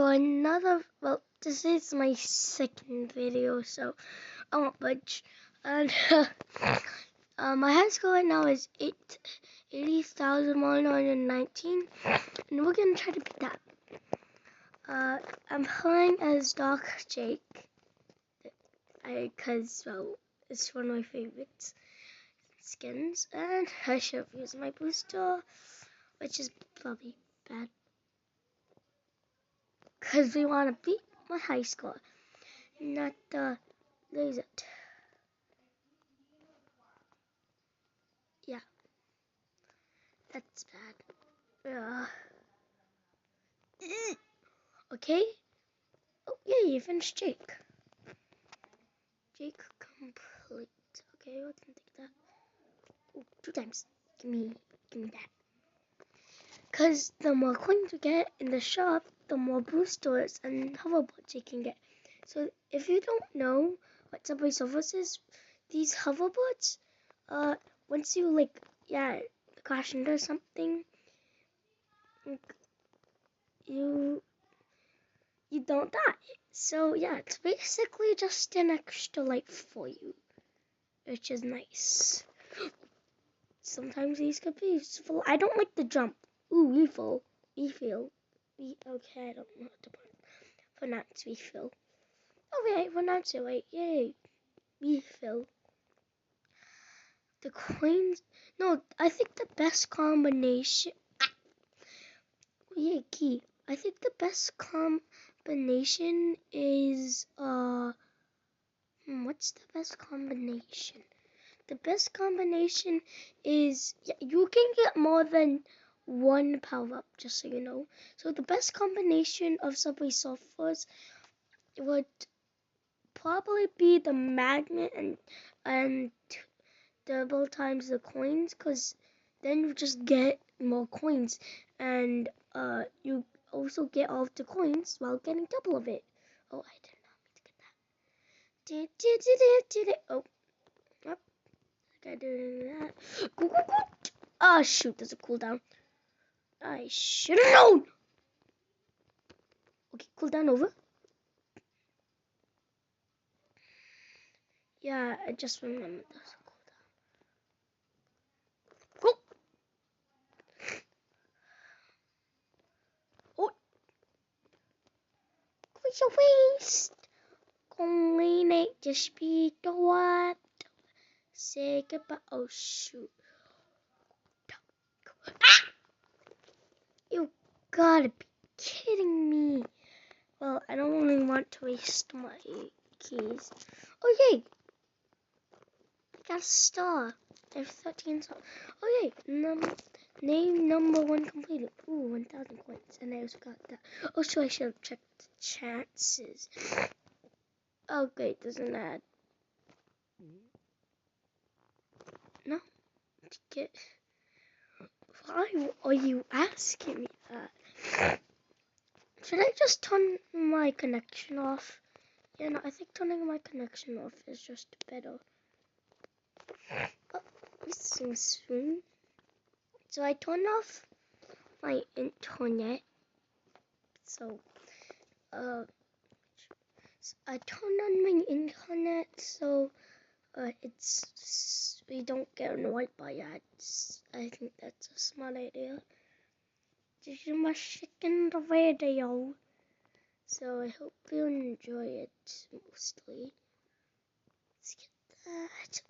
to another, well, this is my second video, so I won't budge. And my high score right now is 80,119, and we're gonna try to beat that. I'm playing as Dark Jake, because, well, it's one of my favorites skins, and I should use my booster, which is probably bad, because we want to beat my high score, not lose it. Yeah, that's bad. Okay. Oh, yeah, you finished Jake. Jake complete. Okay, I can take that. Oh, 2 times. Give me that. Because the more coins you get in the shop, the more boosters and hoverboards you can get. So if you don't know what Subway Surfers is, these hoverboards, once you crash into something, you don't die. So yeah, it's basically just an extra life for you, which is nice. Sometimes these could be useful. I don't like the jump. Ooh, refill. Refill. Okay, I don't know what to put. Pronounce refill. Okay, pronounce it right. Yay. Refill. The coins. No, I think the best combination. Yeah, key. I think the best combination is what's the best combination? The best combination is, you can get more than one power up, just so you know. So the best combination of Subway Surfers would probably be the magnet and double times the coins, because then you just get more coins, and you also get all of the coins while getting double of it. Oh, I did not mean to get that. Oh, yep. I did that. Go. Oh shoot, there's a cooldown. I should have known. Okay, cooldown over. Yeah, I just remembered there's a cooldown. Go. Oh, quick your waist. Combinate the speed to what? Say goodbye. Oh shoot. Ah! You gotta be kidding me. Well, I don't really want to waste my keys. Oh yay! I got a star. I have 13 stars. Oh yay! Name number 1 completed. Ooh, 1,000 coins. And I also got that. Oh, so I should have checked the chances. Oh great, there's an ad. No. Why are you asking me that? Should I just turn my connection off? Yeah, no, I think turning my connection off is just better. Oh, this is soon. So I turned off my internet. So I turned on my internet, so we don't get annoyed by ads. I think that's a smart idea. This is my second video, so I hope you enjoy it mostly. Let's get that.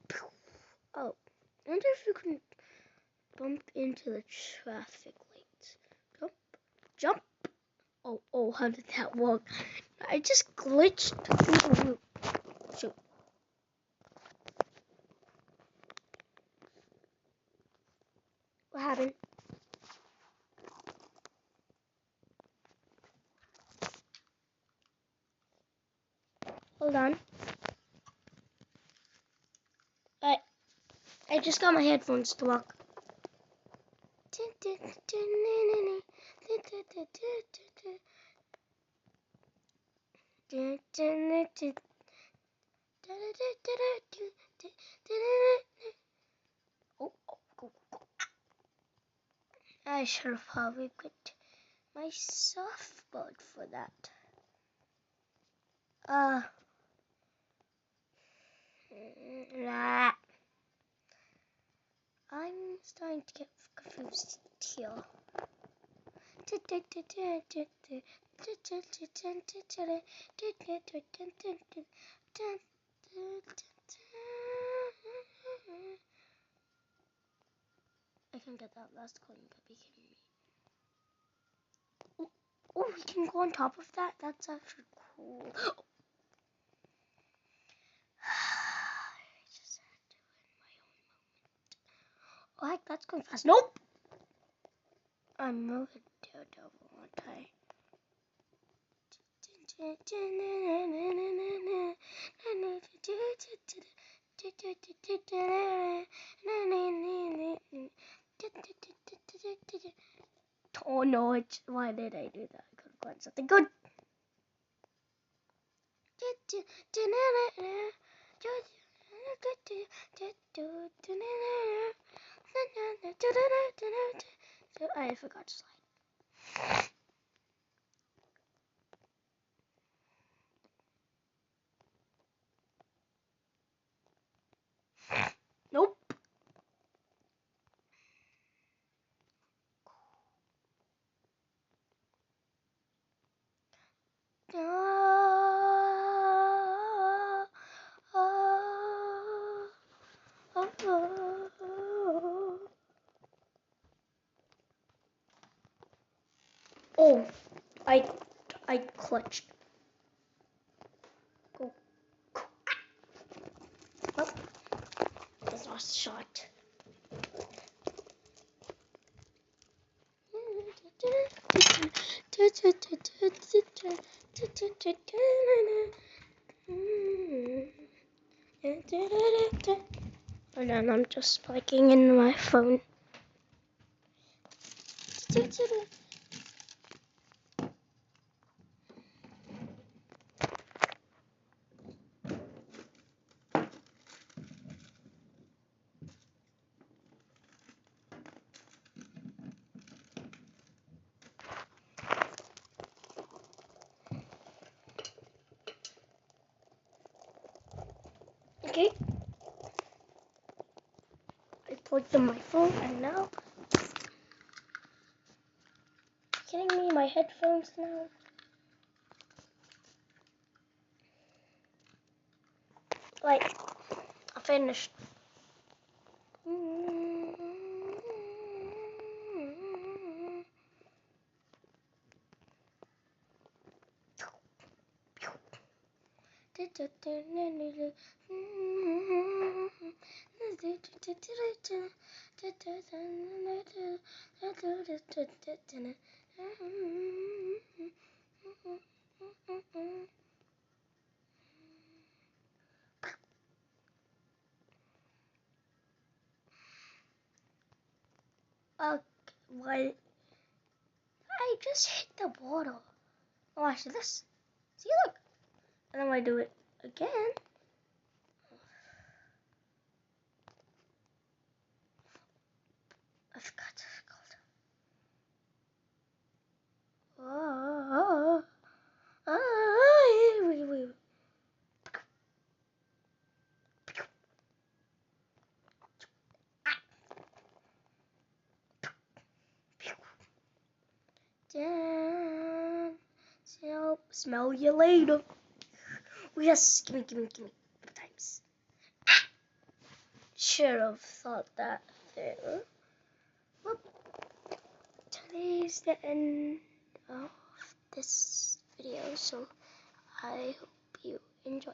Oh, I wonder if you can bump into the traffic lights. Jump. Oh, how did that work? I just glitched through the roof. Shoot. What happened? Hold on. I just got my headphones to work. Oh, go. I should have probably quit my surfboard for that. Nah. I'm starting to get confused here. I can get that last coin, but be kidding me. Oh, we can go on top of that? That's actually cool. I just had to in my own moment. Oh, heck, that's going fast. Nope! I'm moving Daredevil, aren't I? Oh no, why did I do that? I could have gotten something good. I forgot to slide. Nope. Oh, I clutched. Go. Oh, that's a lost shot. And then I'm just plugging in my phone. Okay. I plugged in my phone and now. Kidding me? My headphones now. Like, I finished. What? I just hit the bottle. Watch this. See, look. And then I do it again. I forgot to record. Wait. So, smell you later. Oh, yes, gimme. Times. Should have thought that through. Well, today's the end of this video, so I hope you enjoy.